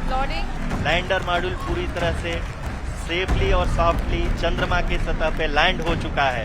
Loading. Lander module पूरी तरह से सेफली और सॉफ्टली चंद्रमा की सतह पे लैंड हो चुका है।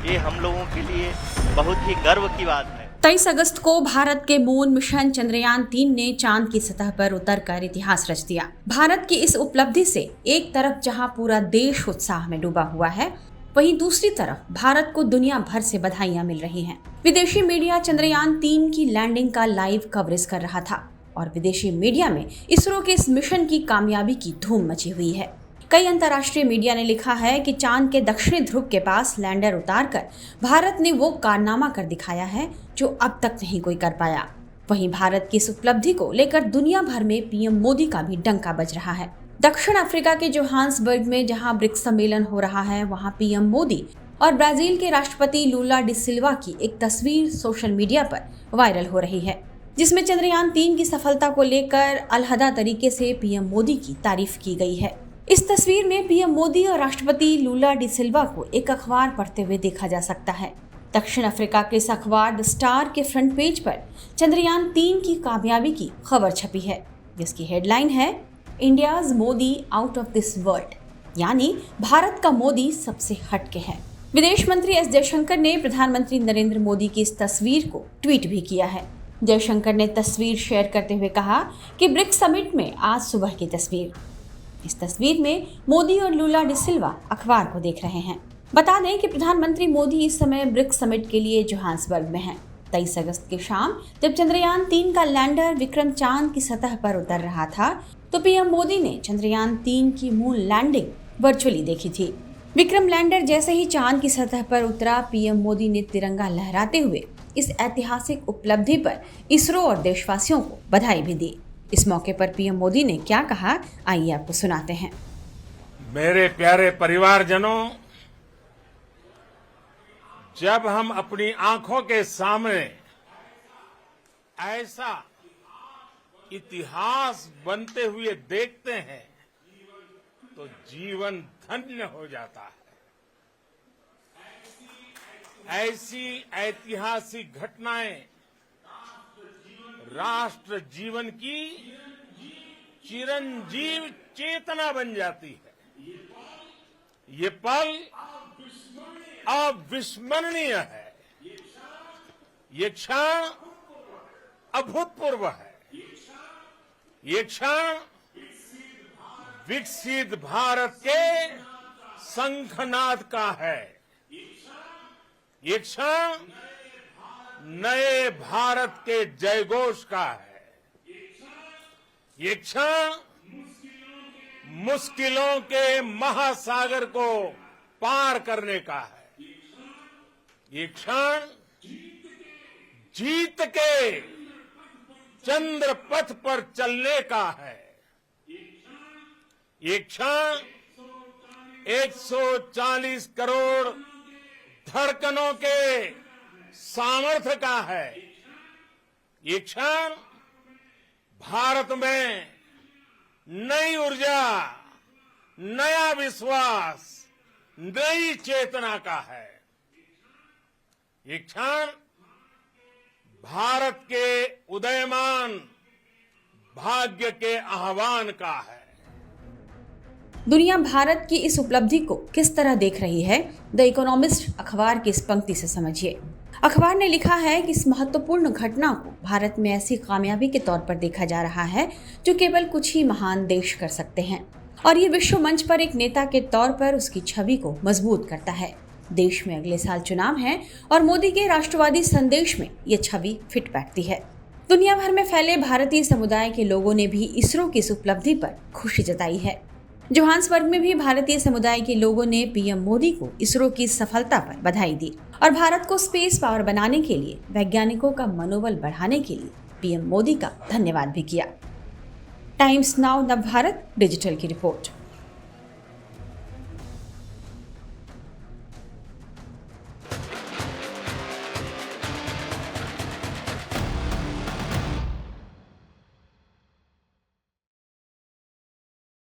ये हम लोगों के लिए बहुत ही गर्व की बात है। 23 अगस्त को भारत के मून मिशन चंद्रयान-3 ने चांद की सतह पर उतरकर इतिहास रच दिया। भारत की इस उपलब्धि से एक तरफ जहां पूरा देश उत्साह में डूबा हुआ है, वहीं दूसरी तरफ भारत को दुनिया भर से बधाइयां मिल रही हैं। विदेशी मीडिया चंद्रयान-3 की लैंडिंग का लाइव कवरेज कर रहा था और विदेशी मीडिया में इसरो के इस मिशन की कामयाबी की धूम मची हुई है। कई अंतर्राष्ट्रीय मीडिया ने लिखा है कि चांद के दक्षिणी ध्रुव के पास लैंडर उतारकर भारत ने वो कारनामा कर दिखाया है जो अब तक नहीं कोई कर पाया। वहीं भारत की इस उपलब्धि को लेकर दुनिया भर में पीएम मोदी का भी डंका बज रहा है। दक्षिण अफ्रीका के जोहान्सबर्ग में जहां ब्रिक्स सम्मेलन हो रहा है, वहां पीएम मोदी और ब्राजील के राष्ट्रपति लूला डी सिल्वा की एक तस्वीर सोशल मीडिया पर वायरल हो रही है, जिसमें चंद्रयान-3 की सफलता को लेकर अलहदा तरीके से पीएम मोदी की तारीफ की गई है। इस तस्वीर में पीएम मोदी और राष्ट्रपति लूला डी सिल्वा को एक अखबार पढ़ते हुए देखा जा सकता है। दक्षिण अफ्रीका के इस अखबार द स्टार के फ्रंट पेज पर चंद्रयान-3 की कामयाबी की खबर छपी है, जिसकी हेडलाइन है India's Modi out of this world, यानी भारत का मोदी सबसे हटके है। विदेश मंत्री एस जयशंकर ने प्रधानमंत्री नरेंद्र मोदी की इस तस्वीर को ट्वीट भी किया है। जयशंकर ने तस्वीर शेयर करते हुए कहा कि ब्रिक्स समिट में आज सुबह की तस्वीर। इस तस्वीर में मोदी और लूला डी सिल्वा अखबार को देख रहे हैं। बता दें कि प्रधानमंत्री मोदी इस समय ब्रिक्स समिट के लिए जोहान्सबर्ग में हैं। 23 अगस्त की शाम जब चंद्रयान-3 का लैंडर विक्रम चांद की सतह पर उतर रहा था, तो पीएम मोदी ने चंद्रयान-3 की मून लैंडिंग वर्चुअली देखी थी। विक्रम लैंडर जैसे ही चांद की सतह पर उतरा, पीएम मोदी ने तिरंगा लहराते हुए इस ऐतिहासिक उपलब्धि पर इसरो और देशवासियों को बधाई भी दी। इस मौके पर पीएम मोदी ने क्या कहा, आइए आपको सुनाते हैं। मेरे प्यारे परिवारजनों, जब हम अपनी आंखों के सामने ऐसा इतिहास बनते हुए देखते हैं तो जीवन धन्य हो जाता है। ऐसी ऐतिहासिक घटनाएं राष्ट्र जीवन की चिरंजीव चेतना बन जाती है। ये पल अविस्मरणीय है। ये क्षण अभूतपूर्व है। ये क्षण विकसित भारत के शंखनाद का है। ये क्षण नए भारत के जयघोष का है। ये क्षण मुश्किलों के महासागर को पार करने का है। ये क्षण जीत के चंद्र पथ पर चलने का है। ये क्षण 140 करोड़ धड़कनों के सामर्थ्य का है। ये क्षण भारत में नई ऊर्जा, नया विश्वास, नई चेतना का है। ये क्षण भारत के उदयमान भाग्य के आह्वान का है। दुनिया भारत की इस उपलब्धि को किस तरह देख रही है, द इकोनॉमिस्ट अखबार की इस पंक्ति से समझिए। अखबार ने लिखा है कि इस महत्वपूर्ण घटना को भारत में ऐसी कामयाबी के तौर पर देखा जा रहा है जो केवल कुछ ही महान देश कर सकते हैं, और ये विश्व मंच पर एक नेता के तौर पर उसकी छवि को मजबूत करता है। देश में अगले साल चुनाव हैं और मोदी के राष्ट्रवादी संदेश में ये छवि फिट बैठती है। दुनिया भर में फैले भारतीय समुदाय के लोगों ने भी इसरो की इस उपलब्धि पर खुशी जताई है। जोहान्सबर्ग में भी भारतीय समुदाय के लोगों ने पीएम मोदी को इसरो की सफलता पर बधाई दी और भारत को स्पेस पावर बनाने के लिए वैज्ञानिकों का मनोबल बढ़ाने के लिए पीएम मोदी का धन्यवाद भी किया। टाइम्स नाउ नव भारत डिजिटल की रिपोर्ट।